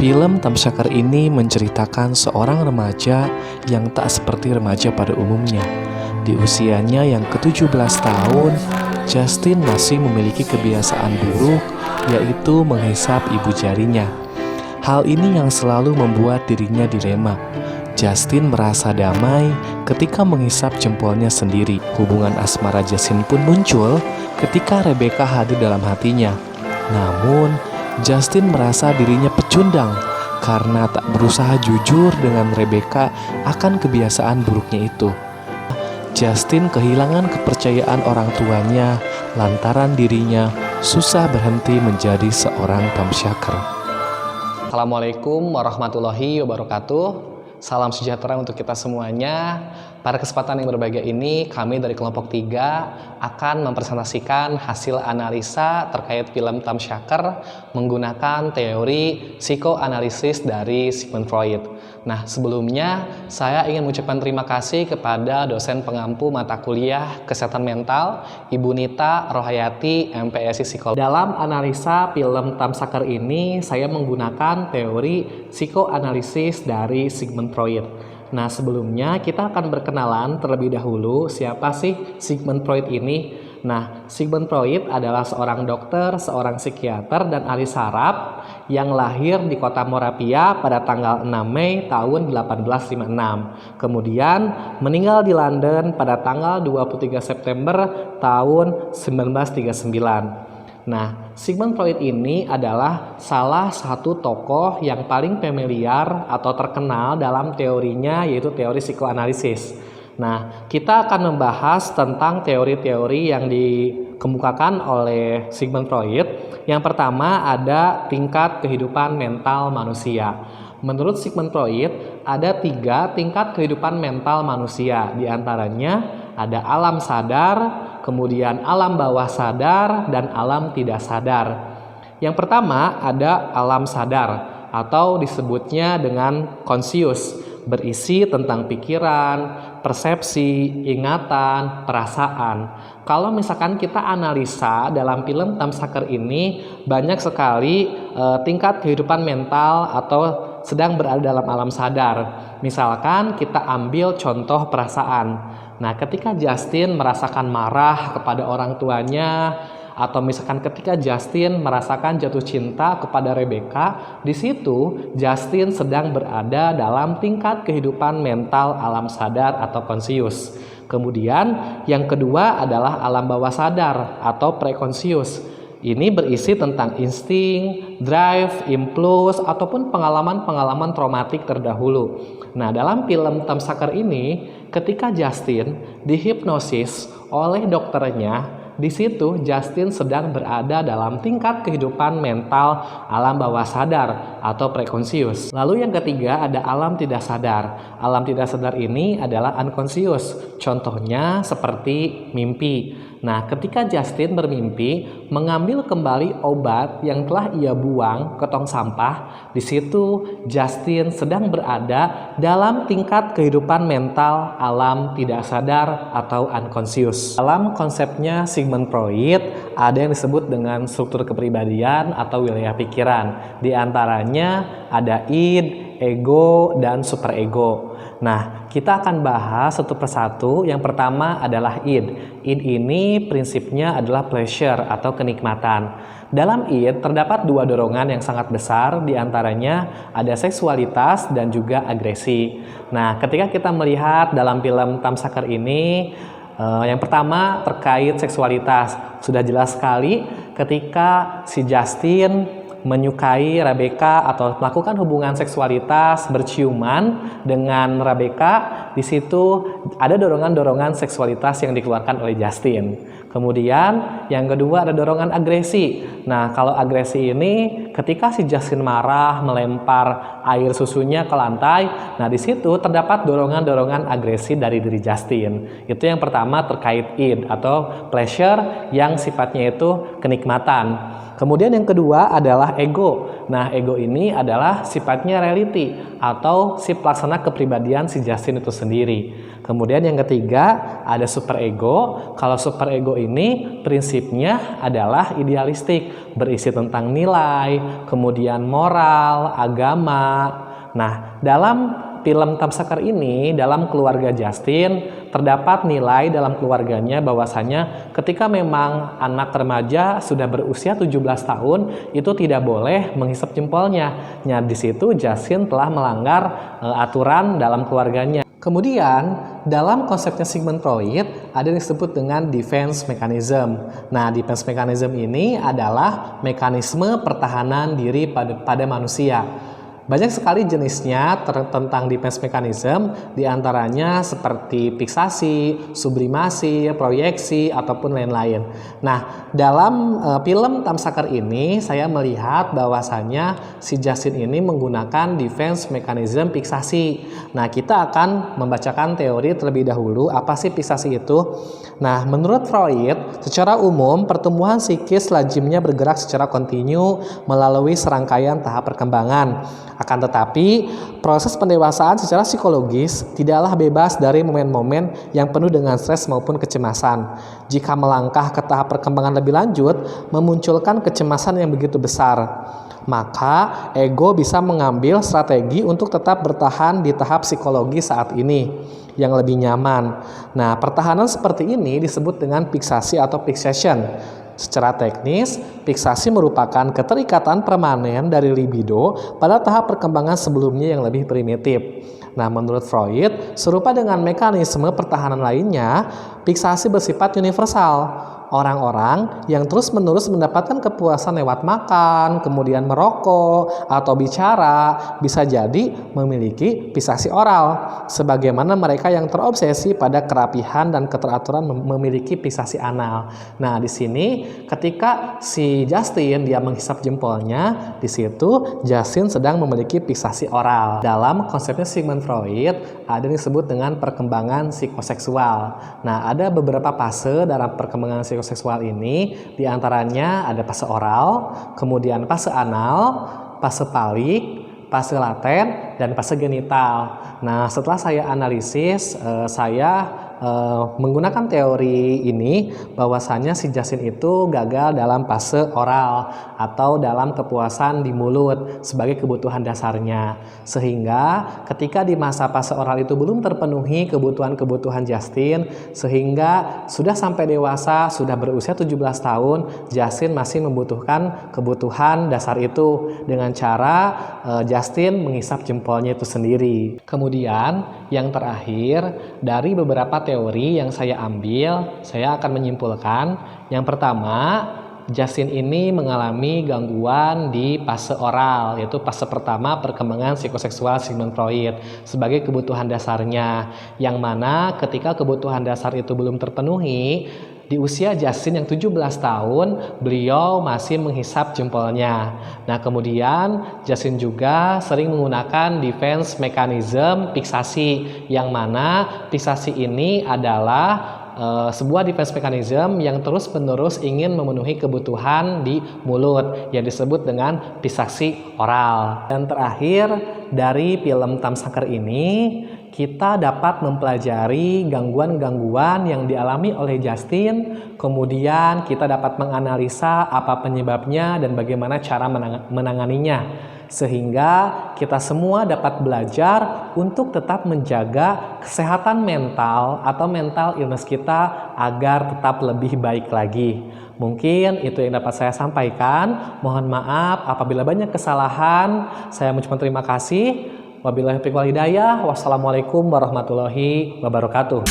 Film Tamsakar ini menceritakan seorang remaja yang tak seperti remaja pada umumnya. Di usianya yang ke-17 tahun, Justin masih memiliki kebiasaan buruk, yaitu menghisap ibu jarinya. Hal ini yang selalu membuat dirinya dilema. Justin merasa damai ketika menghisap jempolnya sendiri. Hubungan asmara Justin pun muncul ketika Rebecca hadir dalam hatinya. Namun, Justin merasa dirinya pecundang karena tak berusaha jujur dengan Rebecca akan kebiasaan buruknya itu. Justin kehilangan kepercayaan orang tuanya lantaran dirinya susah berhenti menjadi seorang tamsyaker. Assalamualaikum warahmatullahi wabarakatuh. Salam sejahtera untuk kita semuanya. Pada kesempatan yang berbahagia ini, kami dari kelompok 3 akan mempresentasikan hasil analisa terkait film Tamsyaker menggunakan teori psikoanalisis dari Sigmund Freud. Nah, sebelumnya saya ingin mengucapkan terima kasih kepada dosen pengampu mata kuliah Kesehatan Mental, Ibu Nita Rohayati, MPSI Psikologi. Dalam analisa film Tamsyaker ini, saya menggunakan teori psikoanalisis dari Sigmund Freud. Nah, sebelumnya kita akan berkenalan terlebih dahulu siapa sih Sigmund Freud ini. Nah, Sigmund Freud adalah seorang dokter, seorang psikiater dan ahli saraf yang lahir di kota Moravia pada tanggal 6 Mei tahun 1856. Kemudian meninggal di London pada tanggal 23 September tahun 1939. Nah, Sigmund Freud ini adalah salah satu tokoh yang paling familiar atau terkenal dalam teorinya, yaitu teori psikoanalisis. Nah, kita akan membahas tentang teori-teori yang dikemukakan oleh Sigmund Freud. Yang pertama ada tingkat kehidupan mental manusia. Menurut Sigmund Freud, ada 3 tingkat kehidupan mental manusia. Di antaranya ada alam sadar, kemudian alam bawah sadar, dan alam tidak sadar. Yang pertama ada alam sadar atau disebutnya dengan conscious, berisi tentang pikiran, persepsi, ingatan, perasaan. Kalau misalkan kita analisa dalam film Tamsyaker ini, banyak sekali tingkat kehidupan mental atau sedang berada dalam alam sadar. Misalkan kita ambil contoh perasaan. Nah, ketika Justin merasakan marah kepada orang tuanya, atau misalkan ketika Justin merasakan jatuh cinta kepada Rebecca, di situ Justin sedang berada dalam tingkat kehidupan mental alam sadar atau conscious. Kemudian yang kedua adalah alam bawah sadar atau preconscious. Ini berisi tentang insting, drive, impulse, ataupun pengalaman-pengalaman traumatik terdahulu. Nah, dalam film Tamsyaker ini, ketika Justin dihipnosis oleh dokternya, di situ Justin sedang berada dalam tingkat kehidupan mental alam bawah sadar atau preconscious. Lalu yang ketiga ada alam tidak sadar. Alam tidak sadar ini adalah unconscious. Contohnya seperti mimpi. Nah, ketika Justin bermimpi mengambil kembali obat yang telah ia buang ke tong sampah, di situ Justin sedang berada dalam tingkat kehidupan mental alam tidak sadar atau unconscious. Dalam konsepnya Sigmund Freud ada yang disebut dengan struktur kepribadian atau wilayah pikiran. Di antaranya ada id, ego, dan superego. Nah, kita akan bahas satu persatu. Yang pertama adalah id. Id ini prinsipnya adalah pleasure atau kenikmatan. Dalam id terdapat 2 dorongan yang sangat besar, di antaranya ada seksualitas dan juga agresi. Nah, ketika kita melihat dalam film Tamsyaker ini, yang pertama terkait seksualitas. Sudah jelas sekali ketika si Justin menyukai Rebecca atau melakukan hubungan seksualitas berciuman dengan Rebecca, di situ ada dorongan-dorongan seksualitas yang dikeluarkan oleh Justin. Kemudian yang kedua ada dorongan agresi. Nah, kalau agresi ini ketika si Justin marah melempar air susunya ke lantai, nah di situ terdapat dorongan-dorongan agresi dari diri Justin. Itu yang pertama terkait id atau pleasure yang sifatnya itu kenikmatan. Kemudian yang kedua adalah ego. Nah, ego ini adalah sifatnya reality atau si pelaksana kepribadian si Justin itu sendiri. Kemudian yang ketiga ada superego. Kalau superego ini prinsipnya adalah idealistik, berisi tentang nilai, kemudian moral, agama. Nah, dalam film Thumbsucker ini, dalam keluarga Justin, terdapat nilai dalam keluarganya bahwasanya ketika memang anak remaja sudah berusia 17 tahun, itu tidak boleh menghisap jempolnya. Nah, di situ Justin telah melanggar aturan dalam keluarganya. Kemudian, dalam konsepnya Sigmund Freud, ada yang disebut dengan defense mechanism. Nah, defense mechanism ini adalah mekanisme pertahanan diri pada manusia. Banyak sekali jenisnya tentang defense mechanism, diantaranya seperti fiksasi, sublimasi, proyeksi, ataupun lain-lain. Nah, dalam film Thumbsucker ini, saya melihat bahwasanya si Justin ini menggunakan defense mechanism fiksasi. Nah, kita akan membacakan teori terlebih dahulu. Apa sih fiksasi itu? Nah, menurut Freud, secara umum pertumbuhan psikis lazimnya bergerak secara kontinu melalui serangkaian tahap perkembangan. Akan tetapi, proses pendewasaan secara psikologis tidaklah bebas dari momen-momen yang penuh dengan stres maupun kecemasan. Jika melangkah ke tahap perkembangan lebih lanjut, memunculkan kecemasan yang begitu besar, maka ego bisa mengambil strategi untuk tetap bertahan di tahap psikologi saat ini yang lebih nyaman. Nah, pertahanan seperti ini disebut dengan fiksasi atau fixation. Secara teknis, fiksasi merupakan keterikatan permanen dari libido pada tahap perkembangan sebelumnya yang lebih primitif. Nah, menurut Freud, serupa dengan mekanisme pertahanan lainnya, fiksasi bersifat universal. Orang-orang yang terus-menerus mendapatkan kepuasan lewat makan, kemudian merokok, atau bicara, bisa jadi memiliki fiksasi oral. Sebagaimana mereka yang terobsesi pada kerapihan dan keteraturan memiliki fiksasi anal. Nah, di sini ketika si Justin dia menghisap jempolnya, di situ Justin sedang memiliki fiksasi oral. Dalam konsepnya Sigmund Freud, ada yang disebut dengan perkembangan psikoseksual. Nah, ada beberapa fase dalam perkembangan psikoseksual ini, diantaranya ada fase oral, kemudian fase anal, fase palik, fase laten, dan fase genital. Nah, setelah saya analisis, saya menggunakan teori ini bahwasanya si Justin itu gagal dalam fase oral atau dalam kepuasan di mulut sebagai kebutuhan dasarnya, sehingga ketika di masa fase oral itu belum terpenuhi kebutuhan Justin, sehingga sudah sampai dewasa, sudah berusia 17 tahun, Justin masih membutuhkan kebutuhan dasar itu dengan cara Justin menghisap jempolnya itu sendiri. Kemudian yang terakhir, dari beberapa teori yang saya ambil, saya akan menyimpulkan yang pertama, Justin ini mengalami gangguan di fase oral, yaitu fase pertama perkembangan psikoseksual Sigmund Freud sebagai kebutuhan dasarnya, yang mana ketika kebutuhan dasar itu belum terpenuhi, di usia Justin yang 17 tahun, beliau masih menghisap jempolnya. Nah, kemudian Justin juga sering menggunakan defense mechanism fiksasi, yang mana fiksasi ini adalah sebuah defense mechanism yang terus-menerus ingin memenuhi kebutuhan di mulut yang disebut dengan fiksasi oral. Dan terakhir, dari film Thumbsucker ini kita dapat mempelajari gangguan-gangguan yang dialami oleh Justin, kemudian kita dapat menganalisa apa penyebabnya dan bagaimana cara menanganinya, sehingga kita semua dapat belajar untuk tetap menjaga kesehatan mental atau mental illness kita agar tetap lebih baik lagi. Mungkin itu yang dapat saya sampaikan. Mohon maaf apabila banyak kesalahan. Saya mengucapkan terima kasih. Wabillahi taufiq wal hidayah. Wassalamualaikum warahmatullahi wabarakatuh.